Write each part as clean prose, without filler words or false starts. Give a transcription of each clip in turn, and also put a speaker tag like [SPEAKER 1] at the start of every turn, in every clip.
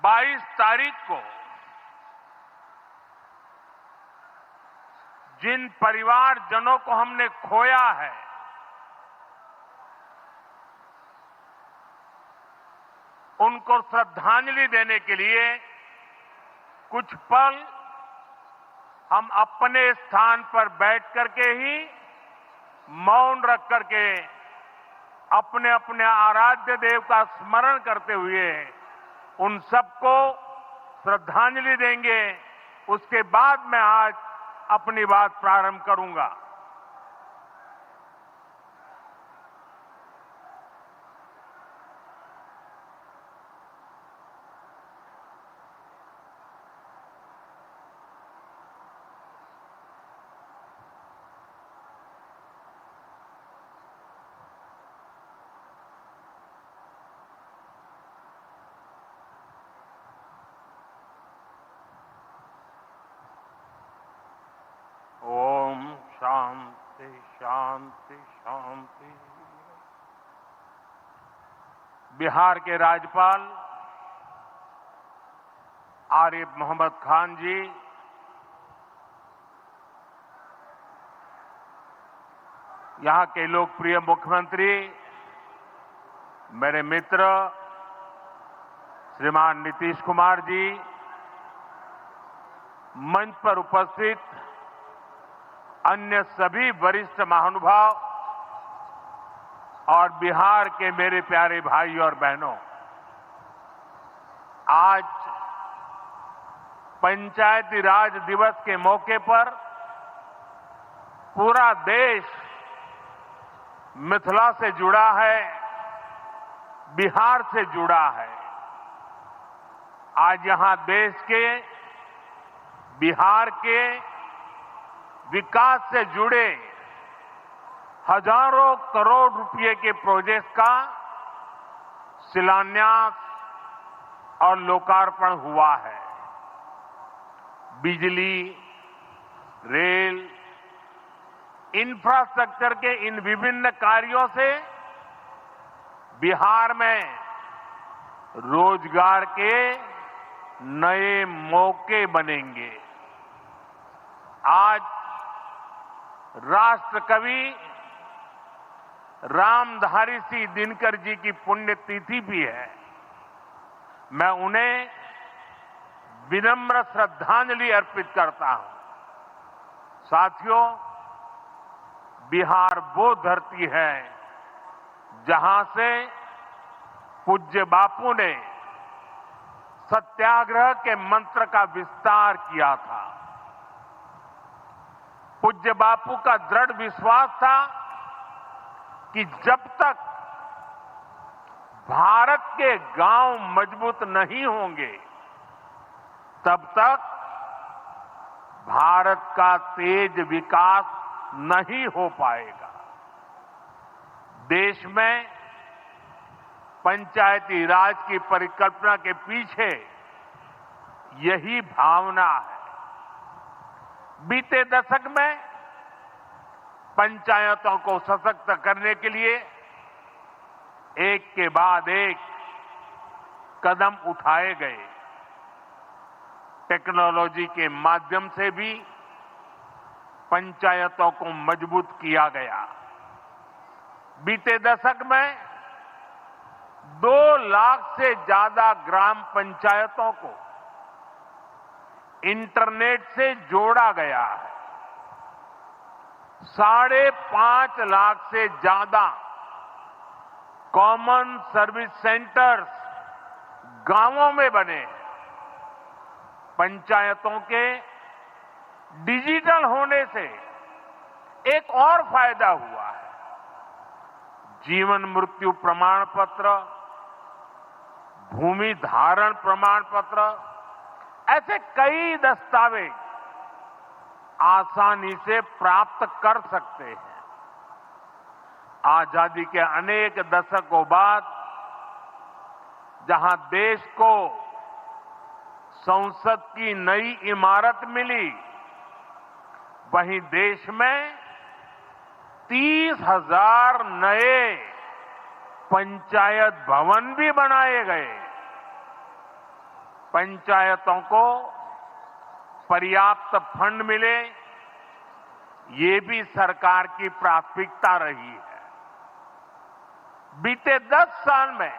[SPEAKER 1] 22 तारीख को जिन परिवारजनों को हमने खोया है, उनको श्रद्धांजलि देने के लिए कुछ पल हम अपने स्थान पर बैठ करके ही मौन रख करके अपने अपने आराध्य देव का स्मरण करते हुए उन सबको श्रद्धांजलि देंगे। उसके बाद मैं आज अपनी बात प्रारंभ करूंगा। ओम शांति शांति शांति। बिहार के राज्यपाल आरिफ मोहम्मद खान जी, यहां के लोकप्रिय मुख्यमंत्री मेरे मित्र श्रीमान नीतीश कुमार जी, मंच पर उपस्थित अन्य सभी वरिष्ठ महानुभाव और बिहार के मेरे प्यारे भाई और बहनों, आज पंचायती राज दिवस के मौके पर पूरा देश मिथिला से जुड़ा है, बिहार से जुड़ा है। आज यहां देश के, बिहार के विकास से जुड़े हजारों करोड़ रुपए के प्रोजेक्ट का शिलान्यास और लोकार्पण हुआ है। बिजली, रेल, इंफ्रास्ट्रक्चर के इन विभिन्न कार्यों से बिहार में रोजगार के नए मौके बनेंगे। आज राष्ट्र कवि रामधारी सिंह दिनकर जी की पुण्यतिथि भी है। मैं उन्हें विनम्र श्रद्धांजलि अर्पित करता हूं। साथियों, बिहार वो धरती है जहां से पूज्य बापू ने सत्याग्रह के मंत्र का विस्तार किया था। पूज्य बापू का दृढ़ विश्वास था कि जब तक भारत के गांव मजबूत नहीं होंगे, तब तक भारत का तेज विकास नहीं हो पाएगा। देश में पंचायती राज की परिकल्पना के पीछे यही भावना है। बीते दशक में पंचायतों को सशक्त करने के लिए एक के बाद एक कदम उठाए गए। टेक्नोलॉजी के माध्यम से भी पंचायतों को मजबूत किया गया। बीते दशक में 2 लाख से ज्यादा ग्राम पंचायतों को इंटरनेट से जोड़ा गया है। 5.5 लाख से ज्यादा कॉमन सर्विस सेंटर्स गांवों में बने हैं। पंचायतों के डिजिटल होने से एक और फायदा हुआ है। जीवन मृत्यु प्रमाण पत्र, भूमि धारण प्रमाण पत्र, ऐसे कई दस्तावेज आसानी से प्राप्त कर सकते हैं। आजादी के अनेक दशकों बाद जहां देश को संसद की नई इमारत मिली, वहीं देश में 30,000 नए पंचायत भवन भी बनाए गए। पंचायतों को पर्याप्त फंड मिले, ये भी सरकार की प्राथमिकता रही है। बीते 10 साल में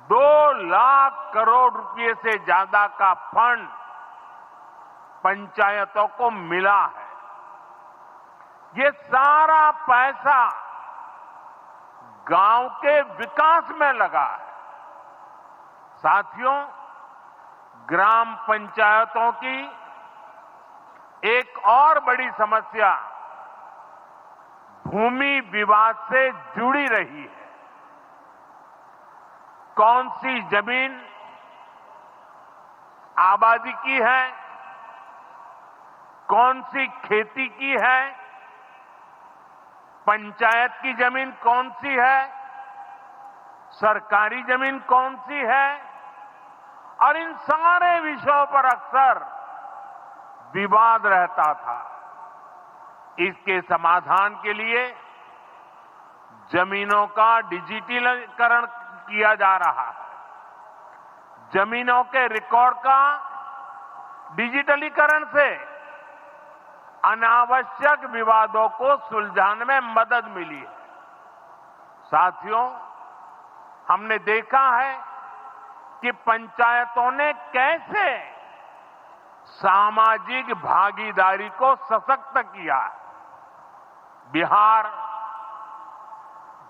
[SPEAKER 1] 2 लाख करोड़ रुपए से ज्यादा का फंड पंचायतों को मिला है। ये सारा पैसा गांव के विकास में लगा है। साथियों, ग्राम पंचायतों की एक और बड़ी समस्या भूमि विवाद से जुड़ी रही है। कौन सी जमीन आबादी की है, कौन सी खेती की है, पंचायत की जमीन कौन सी है, सरकारी जमीन कौन सी है, और इन सारे विषयों पर अक्सर विवाद रहता था। इसके समाधान के लिए जमीनों का डिजिटलीकरण किया जा रहा है। जमीनों के रिकॉर्ड का डिजिटलीकरण से अनावश्यक विवादों को सुलझाने में मदद मिली है। साथियों, हमने देखा है कि पंचायतों ने कैसे सामाजिक भागीदारी को सशक्त किया है। बिहार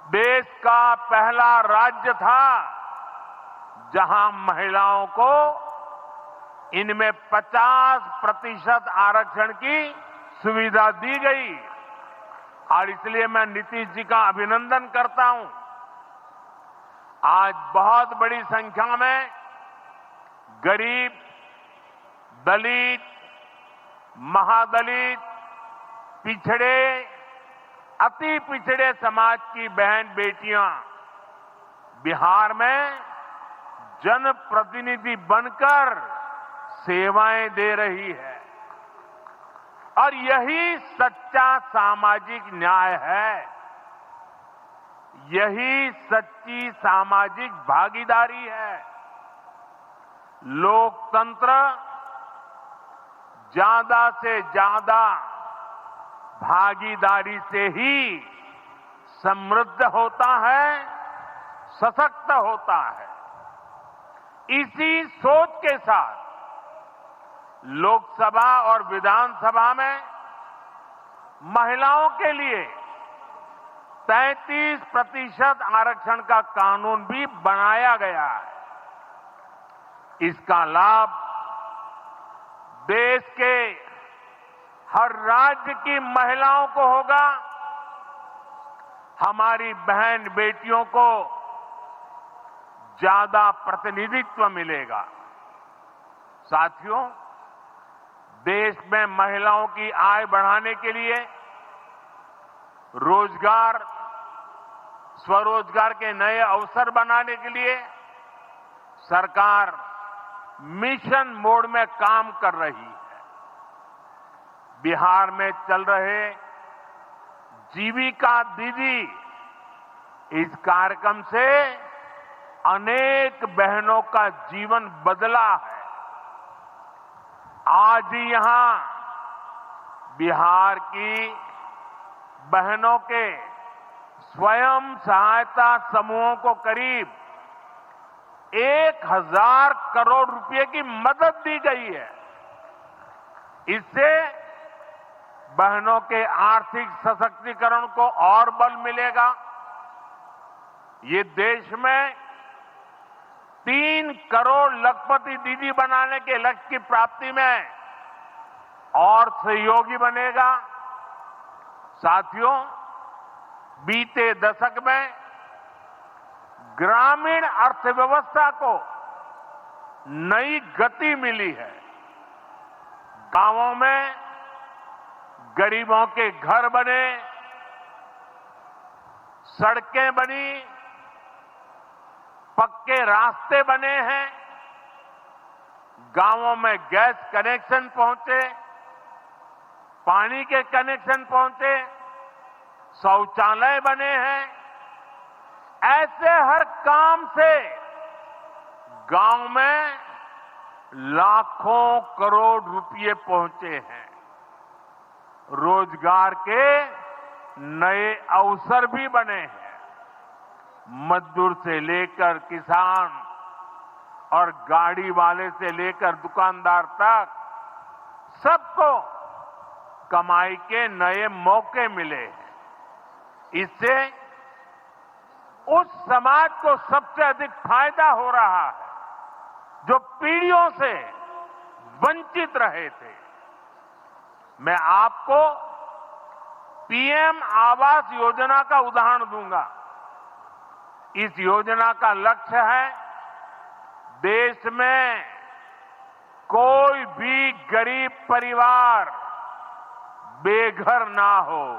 [SPEAKER 1] देश का पहला राज्य था जहां महिलाओं को इनमें 50% आरक्षण की सुविधा दी गई, और इसलिए मैं नीतीश जी का अभिनंदन करता हूं। आज बहुत बड़ी संख्या में गरीब, दलित, महादलित, पिछड़े, अति पिछड़े समाज की बहन बेटियां बिहार में जनप्रतिनिधि बनकर सेवाएं दे रही है, और यही सच्चा सामाजिक न्याय है। यही सच्ची सामाजिक भागीदारी है। लोकतंत्र ज्यादा से ज्यादा भागीदारी से ही समृद्ध होता है, सशक्त होता है। इसी सोच के साथ लोकसभा और विधानसभा में महिलाओं के लिए 33% आरक्षण का कानून भी बनाया गया है। इसका लाभ देश के हर राज्य की महिलाओं को होगा। हमारी बहन बेटियों को ज्यादा प्रतिनिधित्व मिलेगा। साथियों, देश में महिलाओं की आय बढ़ाने के लिए रोजगार, स्वरोजगार के नए अवसर बनाने के लिए सरकार मिशन मोड में काम कर रही है। बिहार में चल रहे जीविका दीदी इस कार्यक्रम से अनेक बहनों का जीवन बदला है। आज ही यहां बिहार की बहनों के स्वयं सहायता समूहों को करीब 1000 करोड़ रुपए की मदद दी गई है। इससे बहनों के आर्थिक सशक्तिकरण को और बल मिलेगा। ये देश में 3 करोड़ लखपति दीदी बनाने के लक्ष्य की प्राप्ति में और सहयोगी बनेगा। साथियों, बीते दशक में ग्रामीण अर्थव्यवस्था को नई गति मिली है। गांवों में गरीबों के घर बने, सड़कें बनी, पक्के रास्ते बने हैं, गांवों में गैस कनेक्शन पहुंचे, पानी के कनेक्शन पहुंचे, शौचालय बने हैं। ऐसे हर काम से गांव में लाखों करोड़ रुपए पहुंचे हैं। रोजगार के नए अवसर भी बने हैं। मजदूर से लेकर किसान और गाड़ी वाले से लेकर दुकानदार तक सबको कमाई के नए मौके मिले हैं। इससे उस समाज को सबसे अधिक फायदा हो रहा है जो पीढ़ियों से वंचित रहे थे। मैं आपको पीएम आवास योजना का उदाहरण दूंगा। इस योजना का लक्ष्य है देश में कोई भी गरीब परिवार बेघर ना हो।